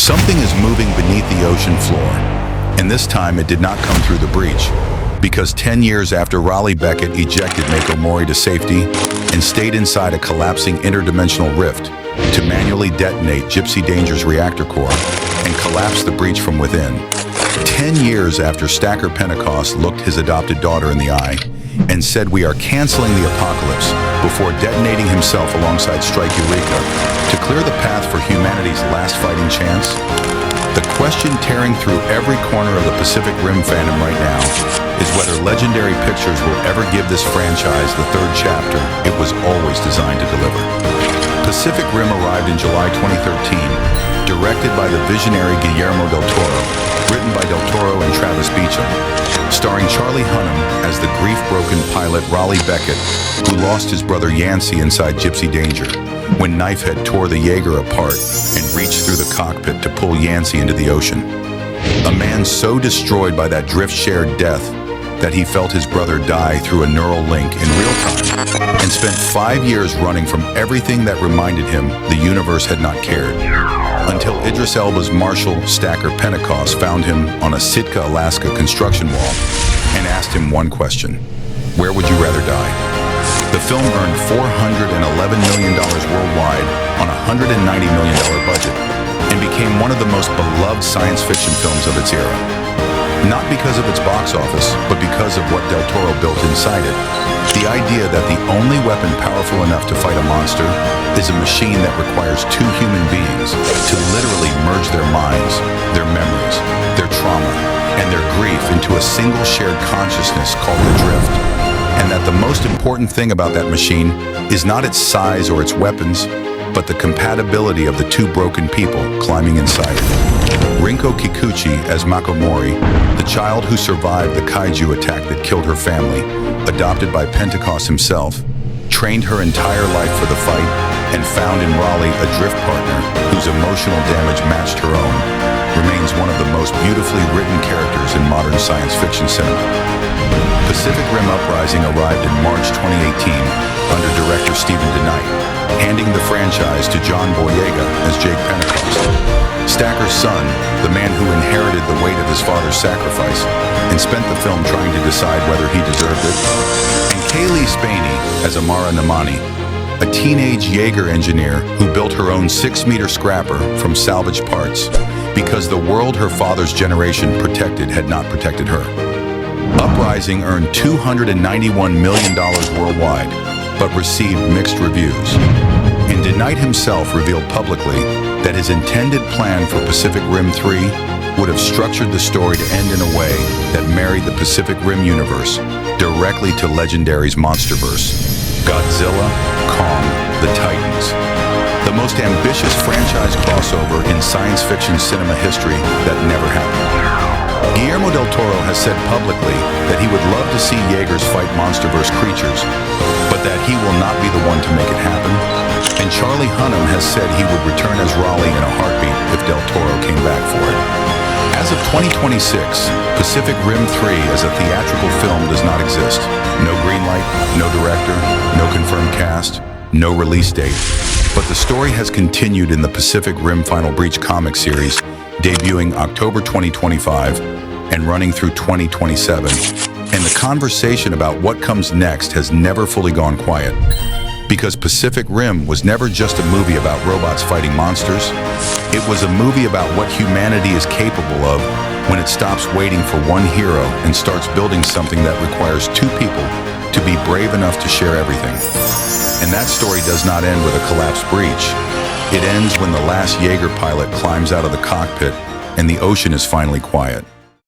Something is moving beneath the ocean floor, and this time it did not come through the breach, because 10 years after Raleigh Becket ejected Mako Mori to safety and stayed inside a collapsing interdimensional rift to manually detonate Gypsy Danger's reactor core and collapse the breach from within. 10 years after Stacker Pentecost looked his adopted daughter in the eye and said, "We are canceling the apocalypse," before detonating himself alongside Strike Eureka to clear the path for humanity's last fighting chance. The question tearing through every corner of the Pacific Rim fandom right now is whether Legendary Pictures will ever give this franchise the third chapter it was always designed to deliver. Pacific Rim arrived in July 2013, directed by the visionary Guillermo del Toro, written by Del Toro and Travis Beacham, starring Charlie Hunnam as the grief-broken pilot Raleigh Becket, who lost his brother Yancey inside Gypsy Danger when Knifehead tore the Jaeger apart and reached through the cockpit to pull Yancey into the ocean. A man so destroyed by that drift-shared death that he felt his brother die through a neural link in real time and spent 5 years running from everything that reminded him the universe had not cared. Until Idris Elba's Marshal Stacker Pentecost found him on a Sitka, Alaska construction wall and asked him one question: where would you rather die? The film earned $411 million worldwide on a $190 million budget and became one of the most beloved science fiction films of its era. Not because of its box office, but because of what Del Toro built inside it. The idea that the only weapon powerful enough to fight a monster is a machine that requires two human beings to literally merge their minds, their memories, their trauma, and their grief into a single shared consciousness called the Drift. And that the most important thing about that machine is not its size or its weapons, but the compatibility of the two broken people climbing inside it. Rinko Kikuchi as Mako Mori, the child who survived the Kaiju attack that killed her family, adopted by Pentecost himself, trained her entire life for the fight, and found in Raleigh a drift partner whose emotional damage matched her own, remains one of the most beautifully written characters in modern science fiction cinema. Pacific Rim Uprising arrived in March 2018 under director DeKnight, handing the franchise to John Boyega as Jake Pentecost, Stacker's son, the man who inherited the weight of his father's sacrifice and spent the film trying to decide whether he deserved it, and Kaylee Spaney as Amara Namani, a teenage Jaeger engineer who built her own 6-meter scrapper from salvaged parts because the world her father's generation protected had not protected her. Uprising earned $291 million worldwide, but received mixed reviews. And DeKnight himself revealed publicly that his intended plan for Pacific Rim 3 would have structured the story to end in a way that married the Pacific Rim universe directly to Legendary's MonsterVerse, Godzilla, Kong, the Titans. The most ambitious franchise crossover in science fiction cinema history that never happened. Guillermo del Toro has said publicly that he would love to see Jaegers fight MonsterVerse creatures, but that he will not be the one to make it happen. And Charlie Hunnam has said he would return as Raleigh in a heartbeat if Del Toro came back for it. As of 2026, Pacific Rim 3 as a theatrical film does not exist. No green light, no director, no confirmed cast, no release date. But the story has continued in the Pacific Rim Final Breach comic series, debuting October 2025 and running through 2027. And the conversation about what comes next has never fully gone quiet. Because Pacific Rim was never just a movie about robots fighting monsters. It was a movie about what humanity is capable of when it stops waiting for one hero and starts building something that requires two people to be brave enough to share everything. And that story does not end with a collapsed breach. It ends when the last Jaeger pilot climbs out of the cockpit and the ocean is finally quiet.